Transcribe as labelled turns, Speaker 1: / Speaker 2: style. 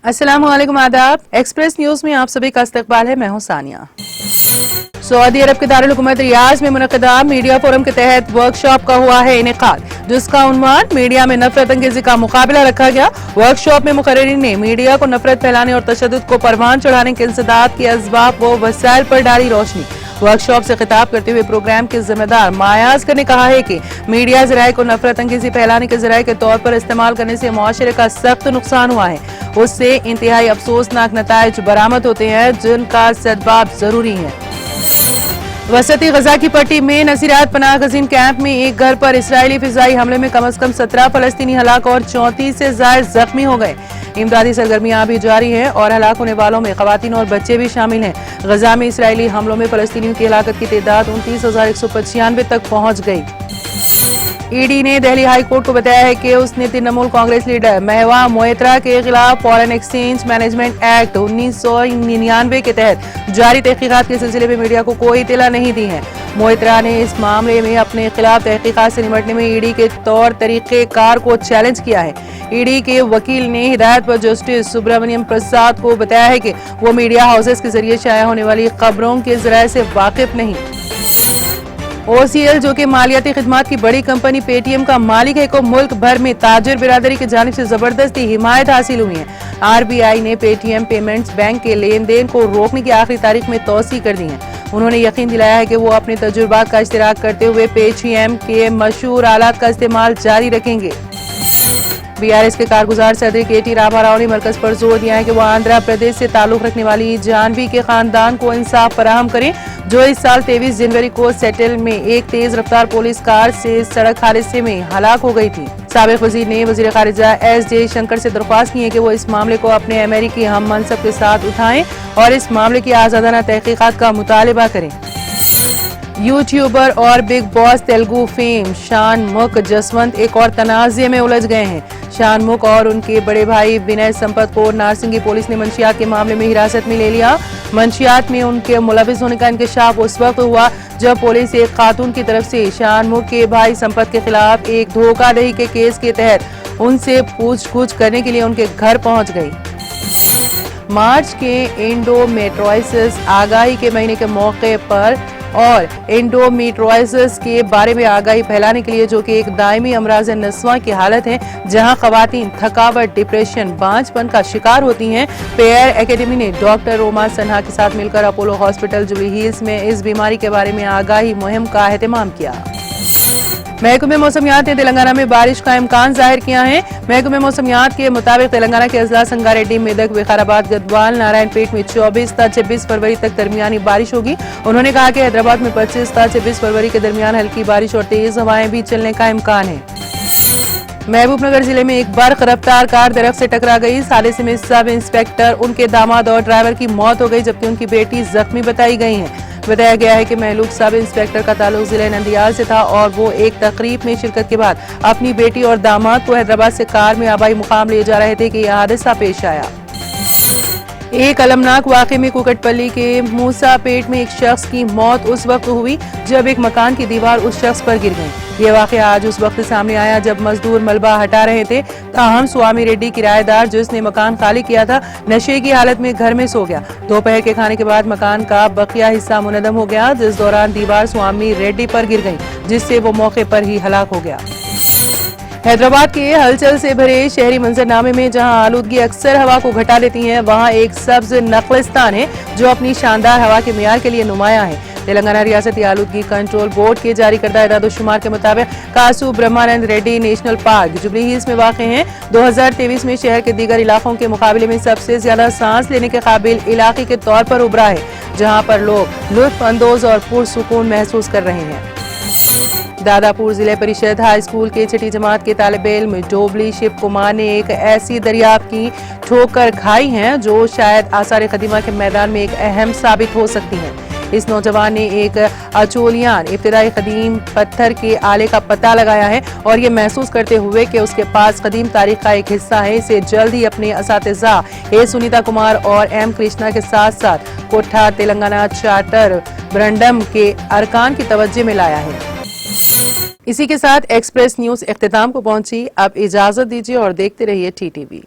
Speaker 1: अस्सलाम वालेकुम, आदाब। एक्सप्रेस न्यूज में आप सभी का इस्तकबाल है। मैं हूं सानिया। सऊदी अरब के दारुल हुकूमत रियाज में मुनक़दा मीडिया फोरम के तहत वर्कशॉप का हुआ है इनेकाद, जिसका उन्वान मीडिया में नफरत अंगेजी का मुकाबला रखा गया। वर्कशॉप में मुकर्रिरीन ने मीडिया को नफरत फैलाने और तशद्दुद को परवान चढ़ाने के इंसदाद के असबाब व वसाइल पर डाली रोशनी। वर्कशॉप से खिताब करते हुए प्रोग्राम के जिम्मेदार मायाजकर ने कहा है कि मीडिया ज़राए को नफरत अंगेजी फैलाने के ज़राए के तौर पर इस्तेमाल करने से मुआशरे का सख्त नुकसान हुआ है। उससे इंतहाई अफसोसनाक नताइज बरामद होते हैं, जिनका सदबाब जरूरी है। वसती गजा की पट्टी में नसीरात पनाह गजीन कैंप में एक घर पर इसराइली फिजाई हमले में कम से कम 17 फलस्तीनी हलाक और 34 से ज्यादा जख्मी हो गए। इमदादी सरगर्मियां भी जारी हैं और हलाक होने वालों में खवातीन और बच्चे भी शामिल हैं। गजा में इसराइली हमलों में फलस्तीनियों की हलाकत की तादाद 29,195 तक पहुंच गई। ईडी ने दिल्ली हाई कोर्ट को बताया है कि उसने तृणमूल कांग्रेस लीडर महवा मोइत्रा के खिलाफ फॉरेन एक्सचेंज मैनेजमेंट एक्ट 1999 के तहत जारी तहकीकात के सिलसिले में मीडिया को कोई इत्तला नहीं दी है। मोइत्रा ने इस मामले में अपने खिलाफ तहकीकात से निपटने में ईडी के तौर तरीक़ेकार को चैलेंज किया है। ईडी के वकील ने हिदायत पर जस्टिस सुब्रमण्यम प्रसाद को बताया है कि वो मीडिया हाउसेस के जरिए शाया होने वाली खबरों के जराये से वाकिफ नहीं। OCL जो कि मालियाती खिदमात की बड़ी कंपनी पेटीएम का मालिक है, को मुल्क भर में ताजिर बिरादरी की जानिब से जबरदस्ती हिमायत हासिल हुई है। RBI ने पेटीएम पेमेंट्स बैंक के लेन देन को रोकने की आखिरी तारीख में तौसी कर दी है। उन्होंने यकीन दिलाया है कि वो अपने तजुर्बात का इश्तिराक करते हुए पेटीएम के मशहूर आलात का इस्तेमाल जारी रखेंगे। BRS के कारगुजार सदर KT रामाराव ने मरकज पर जोर दिया है कि वो आंध्र प्रदेश से ताल्लुक रखने वाली जानवी के खानदान को इंसाफ फराहम करें, जो इस साल 23 जनवरी को सेटल में एक तेज रफ्तार पुलिस कार से सड़क हादसे में हलाक हो गई थी। साबिक वजीर ने वजीर खारिजा S जयशंकर से दरख्वास्त की है कि वो इस मामले को अपने अमेरिकी हम मनसब के साथ उठाएं और इस मामले की आजादाना तहकीकात का मुतालिबा करें। यूट्यूबर और Bigg Boss Telugu fame Shanmukh Jaswanth एक और तनाज़े में उलझ गए हैं। शानमुख और उनके बड़े भाई विनय संपत को नारसिंगी पुलिस ने मंशियात के मामले में हिरासत में ले लिया। मंशियात में उनके मुलविस होने का इंकशाफ उस वक्त हुआ जब पुलिस एक खातून की तरफ से शानमुख के भाई संपत के खिलाफ एक धोखाधड़ी के केस के तहत उनसे पूछगछ करने के लिए उनके घर पहुंच गई। मार्च के एंडोमेट्रोसिस आगाही के महीने के मौके पर और एंडोमेट्रोसिस के बारे में आगाही फैलाने के लिए, जो कि एक दायमी अमराज नस्वा की हालत है जहां खवातीन थकावट, डिप्रेशन, बांझपन का शिकार होती हैं, पेयर एकेडमी ने डॉक्टर रोमा सन्हा के साथ मिलकर अपोलो हॉस्पिटल जुबली हिल्स में इस बीमारी के बारे में आगाही मुहिम का एहतमाम किया। महकमे मौसमियात ने तेलंगाना में बारिश का इम्कान जाहिर किया है। महकमे मौसमियात के मुताबिक तेलंगाना के अजला संगारेड्डी, मेदक, विकाराबाद, गदवाल, नारायणपेट में 24 से 26 फरवरी तक दरमियानी बारिश होगी। उन्होंने कहा कि हैदराबाद में 25 से 26 फरवरी के दरमियान हल्की बारिश और तेज हवाएं भी चलने का इम्कान है। महबूबनगर जिले में एक बर्क रफ्तार कार दरख्त से टकरा गई। इस हादसे में सब इंस्पेक्टर, उनके दामाद और ड्राइवर की मौत हो गई, जबकि उनकी बेटी जख्मी बताई गई है। बताया गया है कि महलूक सब इंस्पेक्टर का ताल्लुक जिले नंदियाल से था और वो एक तकरीब में शिरकत के बाद अपनी बेटी और दामाद को हैदराबाद से कार में आबाई मुकाम ले जा रहे थे कि यह हादसा पेश आया। एक अलमनाक वाक़े में कुकटपल्ली के मूसापेट में एक शख्स की मौत उस वक्त हुई जब एक मकान की दीवार उस शख्स पर गिर गई। यह वाक़या आज उस वक्त सामने आया जब मजदूर मलबा हटा रहे थे। ताहम स्वामी रेड्डी किराएदार, जिसने मकान खाली किया था, नशे की हालत में घर में सो गया। दोपहर के खाने के बाद मकान का बकिया हिस्सा मुनहदम हो गया, जिस दौरान दीवार स्वामी रेड्डी पर गिर गई, जिससे वो मौके पर ही हलाक हो गया। हैदराबाद के हलचल से भरे शहरी मंजरनामे में जहां आलूदगी अक्सर हवा को घटा लेती है, वहां एक सब्ज नखलिस्तान है जो अपनी शानदार हवा के मियार के लिए नुमाया है। तेलंगाना रियासती आलूदगी कंट्रोल बोर्ड के जारी करदा एदाद-ओ-शुमार के मुताबिक कासू ब्रह्मानंद रेड्डी नेशनल पार्क जुबली हिल्स में वाक़ है। 2023 में शहर के दीगर इलाकों के मुकाबले में सबसे ज्यादा सांस लेने के काबिल इलाके के तौर पर उभरा है, जहाँ पर लोग लुत्फ अंदोज और पुरसुकून महसूस कर रहे हैं। दादापुर जिले परिषद हाई स्कूल के छठी जमात के तालिब इल्म डोबली शिव कुमार ने एक ऐसी दरियाफ्त की ठोकर खाई है जो शायद आसार कदीमा के मैदान में एक अहम साबित हो सकती है। इस नौजवान ने एक अचोलियान इब्तिदाई कदीम पत्थर के आले का पता लगाया है और ये महसूस करते हुए कि उसके पास कदीम तारीख का एक हिस्सा है, इसे जल्द ही अपने असातिज़ा ए सुनीता कुमार और एम कृष्णा के साथ साथ कोठा तेलंगाना चार्टर ब्रंडम के अरकान की तवज्जो में लाया है। इसी के साथ एक्सप्रेस न्यूज इख्तिताम को पहुंची। अब इजाजत दीजिए और देखते रहिए TTV।